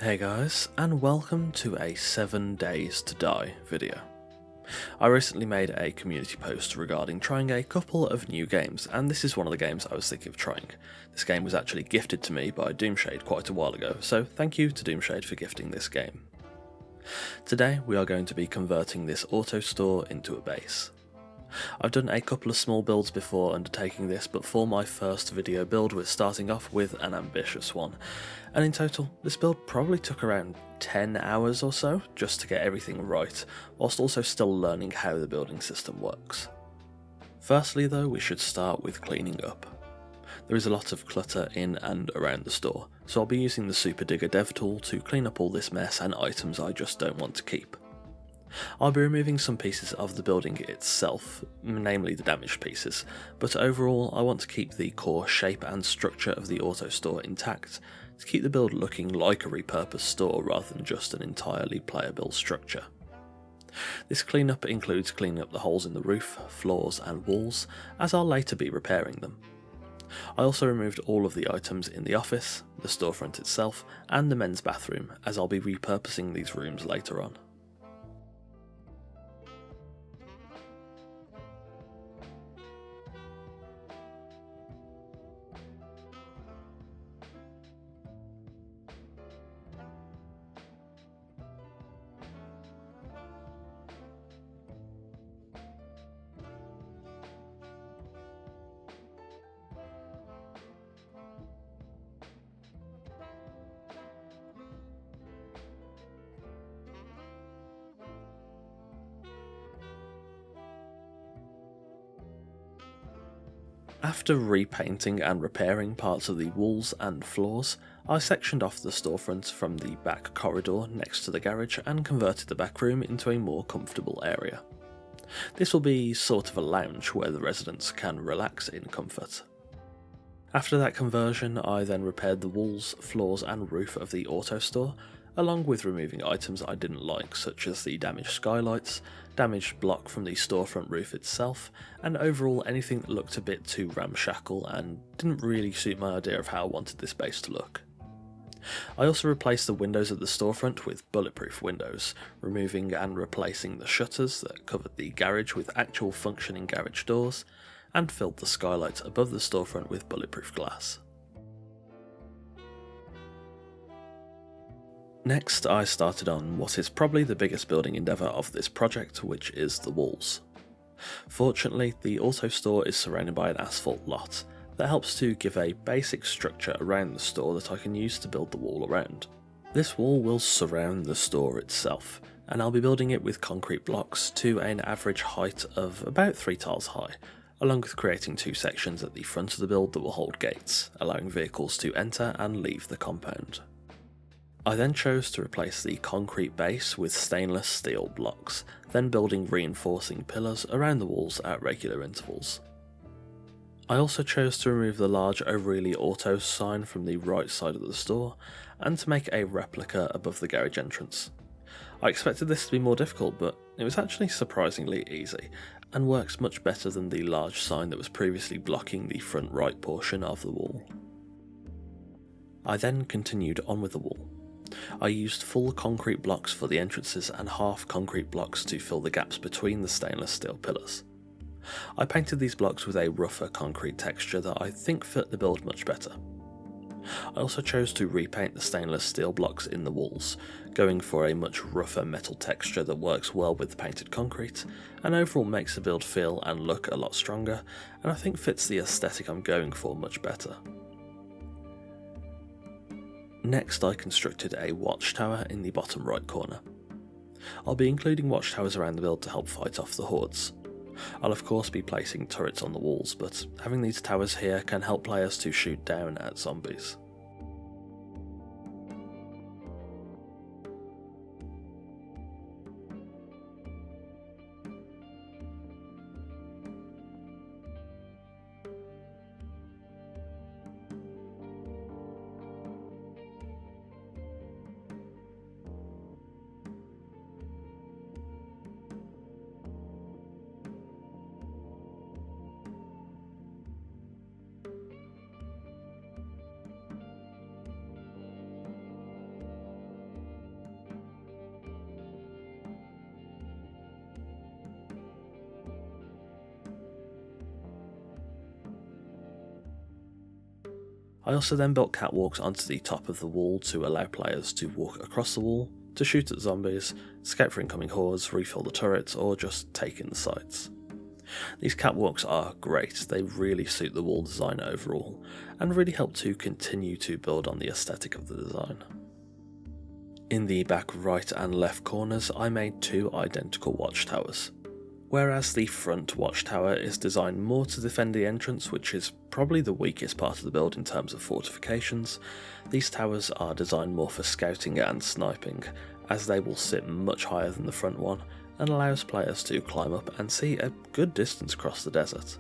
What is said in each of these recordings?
Hey guys, and welcome to a 7 Days to Die video. I recently made a community post regarding trying a couple of new games, and this is one of the games I was thinking of trying. This game was actually gifted to me by Doomshade quite a while ago, so thank you to Doomshade for gifting this game. Today we are going to be converting this auto store into a base. I've done a couple of small builds before undertaking this, but for my first video build we're starting off with an ambitious one, and in total this build probably took around 10 hours or so just to get everything right, whilst also still learning how the building system works. Firstly though, we should start with cleaning up. There is a lot of clutter in and around the store, so I'll be using the Super Digger dev tool to clean up all this mess and items I just don't want to keep. I'll be removing some pieces of the building itself, namely the damaged pieces, but overall I want to keep the core shape and structure of the auto store intact, to keep the build looking like a repurposed store rather than just an entirely player-built structure. This cleanup includes cleaning up the holes in the roof, floors and walls, as I'll later be repairing them. I also removed all of the items in the office, the storefront itself, and the men's bathroom, as I'll be repurposing these rooms later on. After repainting and repairing parts of the walls and floors, I sectioned off the storefront from the back corridor next to the garage and converted the back room into a more comfortable area. This will be sort of a lounge where the residents can relax in comfort. After that conversion, I then repaired the walls, floors and roof of the auto store, along with removing items I didn't like, such as the damaged skylights, damaged block from the storefront roof itself, and overall anything that looked a bit too ramshackle and didn't really suit my idea of how I wanted this base to look. I also replaced the windows of the storefront with bulletproof windows, removing and replacing the shutters that covered the garage with actual functioning garage doors, and filled the skylights above the storefront with bulletproof glass. Next, I started on what is probably the biggest building endeavour of this project, which is the walls. Fortunately, the auto store is surrounded by an asphalt lot that helps to give a basic structure around the store that I can use to build the wall around. This wall will surround the store itself, and I'll be building it with concrete blocks to an average height of about 3 tiles high, along with creating 2 sections at the front of the build that will hold gates, allowing vehicles to enter and leave the compound. I then chose to replace the concrete base with stainless steel blocks, then building reinforcing pillars around the walls at regular intervals. I also chose to remove the large O'Reilly Auto sign from the right side of the store, and to make a replica above the garage entrance. I expected this to be more difficult, but it was actually surprisingly easy, and works much better than the large sign that was previously blocking the front right portion of the wall. I then continued on with the wall. I used full concrete blocks for the entrances and half concrete blocks to fill the gaps between the stainless steel pillars. I painted these blocks with a rougher concrete texture that I think fit the build much better. I also chose to repaint the stainless steel blocks in the walls, going for a much rougher metal texture that works well with the painted concrete, and overall makes the build feel and look a lot stronger, and I think fits the aesthetic I'm going for much better. Next, I constructed a watchtower in the bottom right corner. I'll be including watchtowers around the build to help fight off the hordes. I'll of course be placing turrets on the walls, but having these towers here can help players to shoot down at zombies. I also then built catwalks onto the top of the wall to allow players to walk across the wall, to shoot at zombies, scout for incoming hordes, refill the turrets, or just take in the sights. These catwalks are great, they really suit the wall design overall, and really help to continue to build on the aesthetic of the design. In the back right and left corners, I made two identical watchtowers. Whereas the front watchtower is designed more to defend the entrance, which is probably the weakest part of the build in terms of fortifications, these towers are designed more for scouting and sniping, as they will sit much higher than the front one and allows players to climb up and see a good distance across the desert.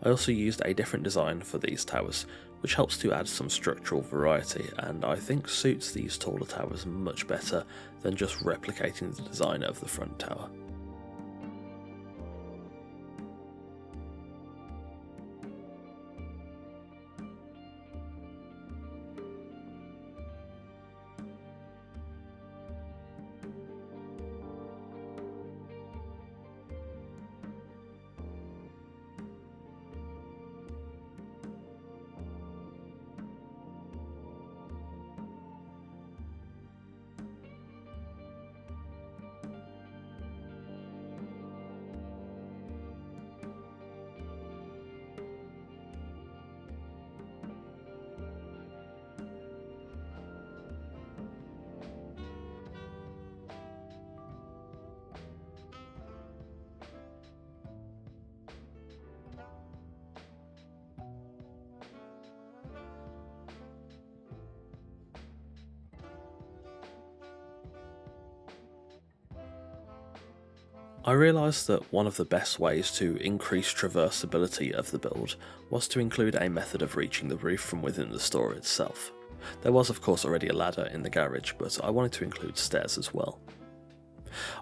I also used a different design for these towers, which helps to add some structural variety and I think suits these taller towers much better than just replicating the design of the front tower. I realised that one of the best ways to increase traversability of the build was to include a method of reaching the roof from within the store itself. There was of course already a ladder in the garage, but I wanted to include stairs as well.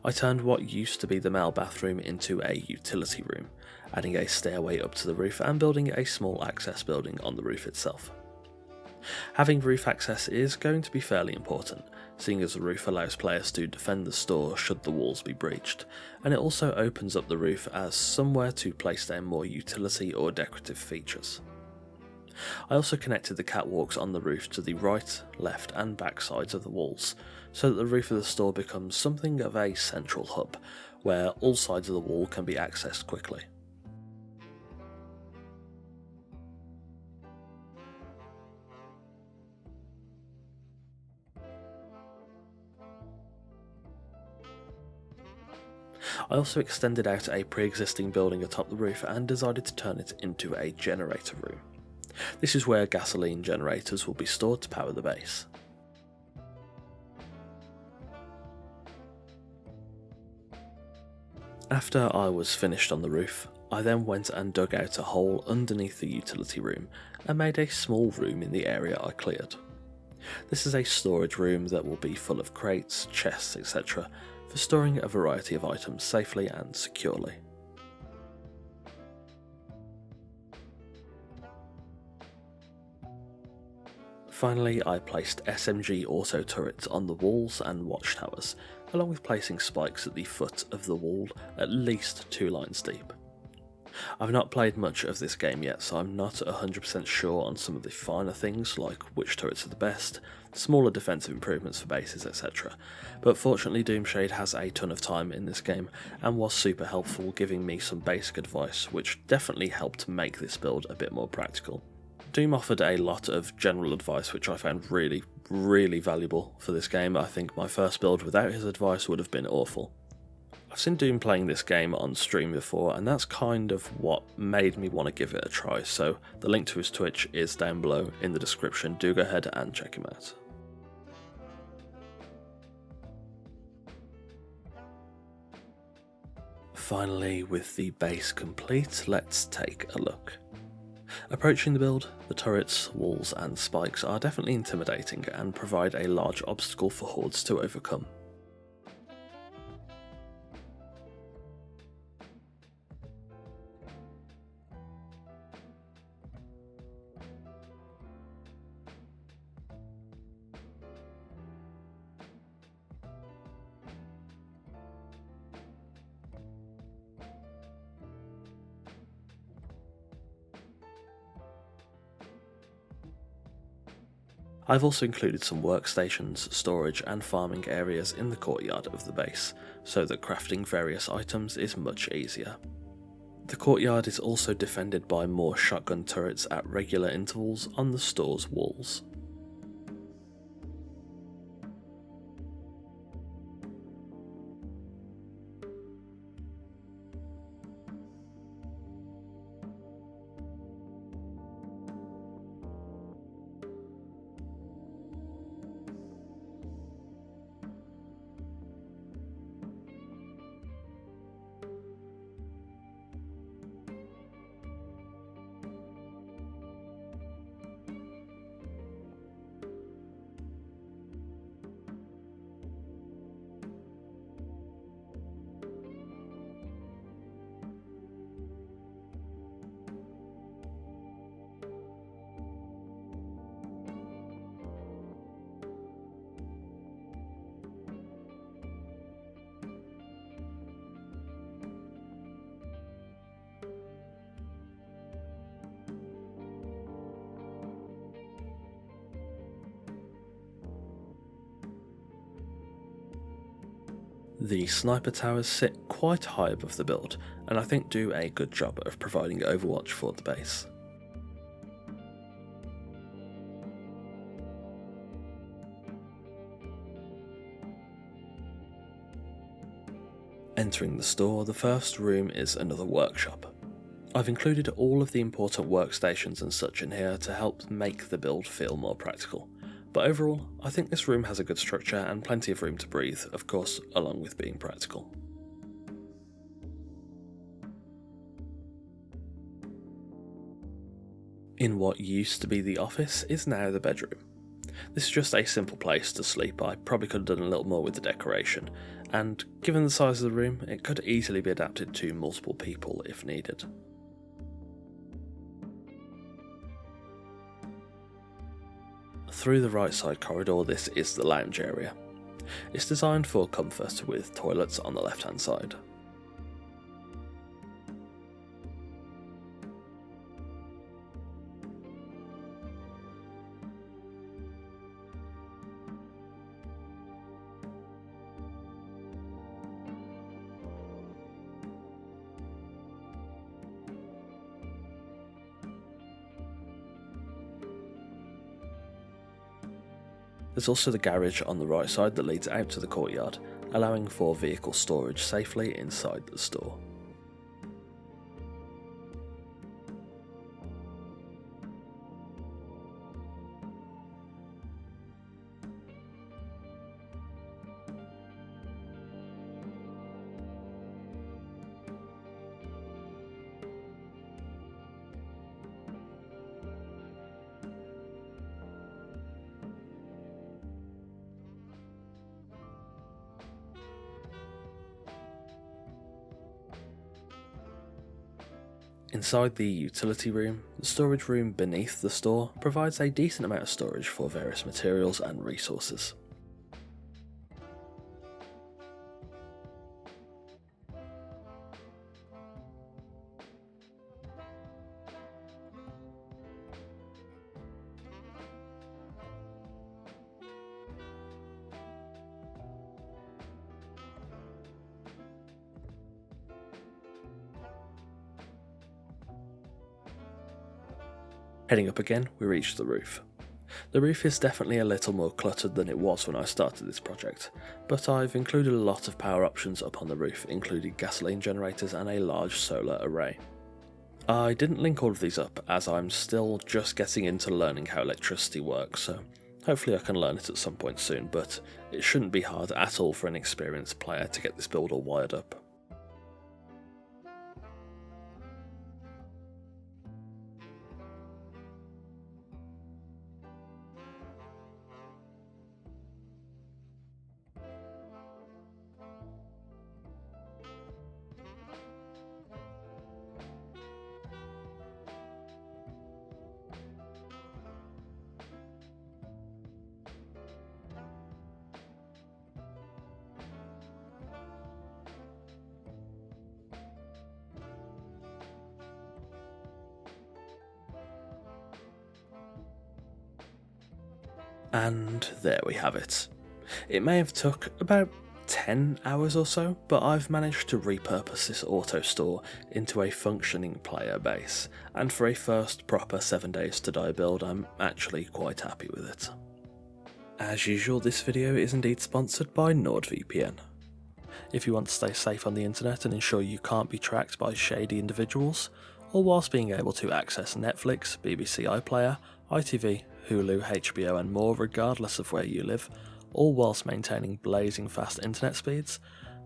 I turned what used to be the male bathroom into a utility room, adding a stairway up to the roof and building a small access building on the roof itself. Having roof access is going to be fairly important, seeing as the roof allows players to defend the store should the walls be breached, and it also opens up the roof as somewhere to place down more utility or decorative features. I also connected the catwalks on the roof to the right, left and back sides of the walls, so that the roof of the store becomes something of a central hub, where all sides of the wall can be accessed quickly. I also extended out a pre-existing building atop the roof and decided to turn it into a generator room. This is where gasoline generators will be stored to power the base. After I was finished on the roof, I then went and dug out a hole underneath the utility room and made a small room in the area I cleared. This is a storage room that will be full of crates, chests, etc. for storing a variety of items safely and securely. Finally, I placed SMG auto turrets on the walls and watchtowers, along with placing spikes at the foot of the wall at least 2 lines deep. I've not played much of this game yet, so I'm not 100% sure on some of the finer things like which turrets are the best, smaller defensive improvements for bases, etc. But fortunately Doomshade has a ton of time in this game and was super helpful, giving me some basic advice which definitely helped make this build a bit more practical. Doom offered a lot of general advice which I found really valuable for this game. I think my first build without his advice would have been awful. I've seen Doom playing this game on stream before, and that's kind of what made me want to give it a try, so the link to his Twitch is down below in the description. Do go ahead and check him out. Finally, with the base complete, let's take a look. Approaching the build, the turrets, walls and spikes are definitely intimidating and provide a large obstacle for hordes to overcome. I've also included some workstations, storage and farming areas in the courtyard of the base, so that crafting various items is much easier. The courtyard is also defended by more shotgun turrets at regular intervals on the store's walls. The sniper towers sit quite high above the build, and I think do a good job of providing overwatch for the base. Entering the store, the first room is another workshop. I've included all of the important workstations and such in here to help make the build feel more practical. But overall, I think this room has a good structure and plenty of room to breathe, of course, along with being practical. In what used to be the office is now the bedroom. This is just a simple place to sleep. I probably could have done a little more with the decoration, and given the size of the room, it could easily be adapted to multiple people if needed. Through the right side corridor, this is the lounge area. It's designed for comfort with toilets on the left hand side. There's also the garage on the right side that leads out to the courtyard, allowing for vehicle storage safely inside the store. Inside the utility room, the storage room beneath the store provides a decent amount of storage for various materials and resources. Heading up again, we reach the roof. The roof is definitely a little more cluttered than it was when I started this project, but I've included a lot of power options up on the roof, including gasoline generators and a large solar array. I didn't link all of these up as I'm still just getting into learning how electricity works, so hopefully I can learn it at some point soon, but it shouldn't be hard at all for an experienced player to get this build all wired up. And there we have it. It may have took about 10 hours or so, but I've managed to repurpose this auto store into a functioning player base, and for a first proper 7 days to die build, I'm actually quite happy with it. As usual, this video is indeed sponsored by NordVPN. If you want to stay safe on the internet and ensure you can't be tracked by shady individuals, all whilst being able to access Netflix, BBC iPlayer, ITV, Hulu, HBO and more regardless of where you live, all whilst maintaining blazing fast internet speeds,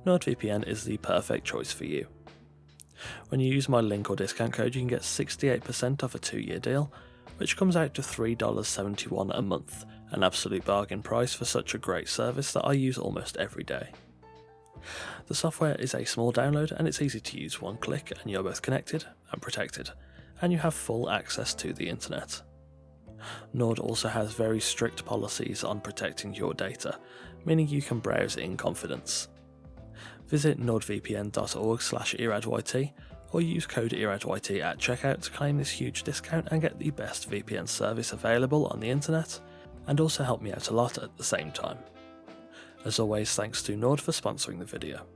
NordVPN is the perfect choice for you. When you use my link or discount code, you can get 68% off a 2-year deal, which comes out to $3.71 a month, an absolute bargain price for such a great service that I use almost every day. The software is a small download and it's easy to use. One click and you're both connected and protected, and you have full access to the internet. Nord also has very strict policies on protecting your data, meaning you can browse in confidence. Visit nordvpn.org/eradyt or use code eradyt at checkout to claim this huge discount and get the best VPN service available on the internet, and also help me out a lot at the same time. As always, thanks to Nord for sponsoring the video.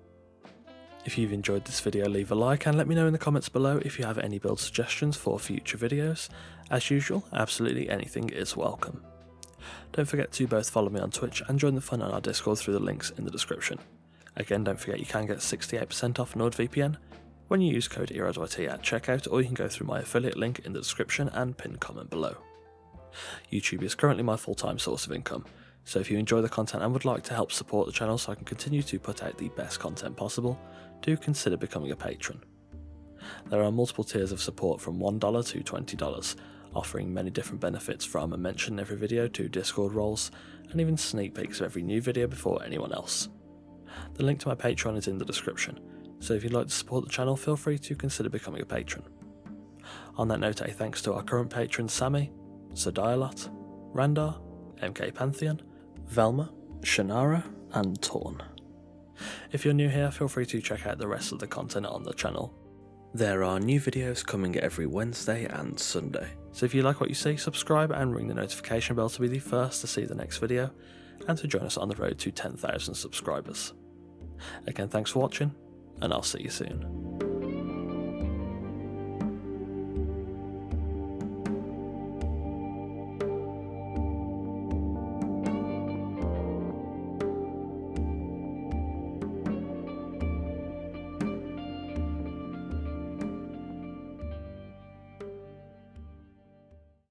If you've enjoyed this video, leave a like and let me know in the comments below if you have any build suggestions for future videos. As usual, absolutely anything is welcome. Don't forget to both follow me on Twitch and join the fun on our Discord through the links in the description. Again, don't forget you can get 68% off NordVPN when you use code eradyt at checkout, or you can go through my affiliate link in the description and pinned comment below. YouTube is currently my full-time source of income, so if you enjoy the content and would like to help support the channel so I can continue to put out the best content possible, do consider becoming a patron. There are multiple tiers of support from $1 to $20, offering many different benefits from a mention in every video to Discord roles, and even sneak peeks of every new video before anyone else. The link to my Patreon is in the description, so if you'd like to support the channel, feel free to consider becoming a patron. On that note, a thanks to our current patrons Sammy, Sodialot, Randar, MK Pantheon, Velma, Shannara and Torn. If you're new here, feel free to check out the rest of the content on the channel. There are new videos coming every Wednesday and Sunday, so if you like what you see, subscribe and ring the notification bell to be the first to see the next video, and to join us on the road to 10,000 subscribers. Again, thanks for watching, and I'll see you soon.